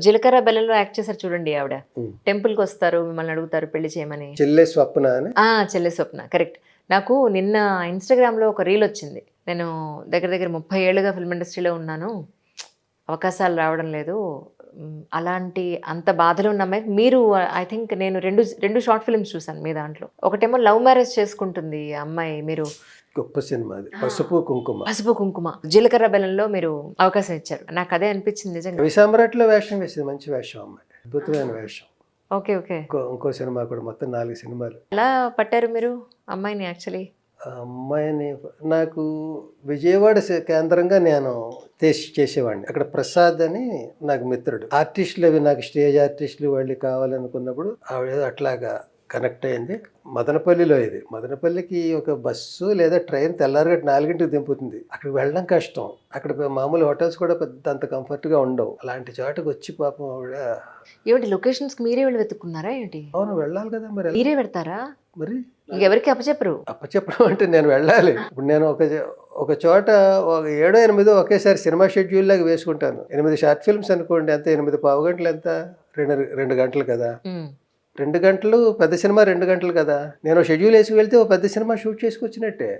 జీలకర్ర బెల్లంలో యాక్ట్ చేశారు చూడండి ఆవిడ. ఉమ్. టెంపుల్కి వస్తారు, మిమ్మల్ని అడుగుతారు పెళ్లి చేయమని. చెల్లె స్వప్న అని. చెల్లె స్వప్న, కరెక్ట్. నాకు నిన్న ఇన్స్టాగ్రామ్లో ఒక రీల్ వచ్చింది. నేను దగ్గర దగ్గర 30 ఏళ్ళుగా ఫిల్మ్ ఇండస్ట్రీలో ఉన్నాను, అవకాశాలు రావడం లేదు. అలాంటి అంత బాధలో ఉన్న అమ్మాయి మీరు. ఐ థింక్ నేను రెండు షార్ట్ ఫిల్మ్స్ చూసాను మీ దాంట్లో. ఒకటేమో లవ్ మ్యారేజ్ చేసుకుంటుంది ఆ అమ్మాయి, మీరు గొప్ప సినిమా అది, పసుపు కుంకుమ. పసుపు కుంకుమ. జీలకర్ర బెల్లంలో మీరు అవకాశం ఇచ్చారు. నాకు అదే అనిపించింది నిజంగా. విశామరాట్లో వేషం వేసింది, మంచి వేషం అమ్మాయి, అద్భుతమైన వేషం. Okay okay. ఇంకో సినిమా కూడా, మొత్తం 4 సినిమాలు. ఎలా పట్టారు మీరు అమ్మాయిని? యాక్చువల్లీ ఆ అమ్మాయిని నాకు విజయవాడ కేంద్రంగా నేను చేసేవాడిని. అక్కడ ప్రసాద్ అని నాకు మిత్రుడు. ఆర్టిస్టులు అవి నాకు స్టేజ్ ఆర్టిస్టులు వాళ్ళు కావాలనుకున్నప్పుడు ఆవిడ అట్లాగా కనెక్ట్ అయింది. మదనపల్లిలో ఇది. మదనపల్లికి ఒక బస్సు లేదా ట్రైన్ తెల్లారగట్ట 4ంటికి దింపుతుంది. అక్కడికి వెళ్ళడం కష్టం. అక్కడ మామూలు హోటల్స్ కూడా పెద్ద అంత కంఫర్ట్గా ఉండవు. అలాంటి చోటకు వచ్చి పాపం ఆవిడ. ఏమిటి లొకేషన్స్ మీరే వెళ్ళి వెతుక్కున్నారా ఏంటి? అవును, వెళ్ళాలి కదా మరి. మీరే పెడతారా? మరి ఇంకెవరికి అప్పచెప్పరు? అప్పచెప్పడం అంటే నేను వెళ్ళాలి. ఇప్పుడు నేను ఒక చోట 7-8 ఒకేసారి సినిమా షెడ్యూల్ లాగా వేసుకుంటాను. 8 షార్ట్ ఫిల్మ్స్ అనుకోండి, ఎంత 8 పావు గంటలు, ఎంత 2 గంటలు కదా. 2 గంటలు పెద్ద సినిమా, 2 గంటలు కదా. నేను షెడ్యూల్ వేసి వెళ్తే ఓ పెద్ద సినిమా షూట్ చేసుకొచ్చినట్టే.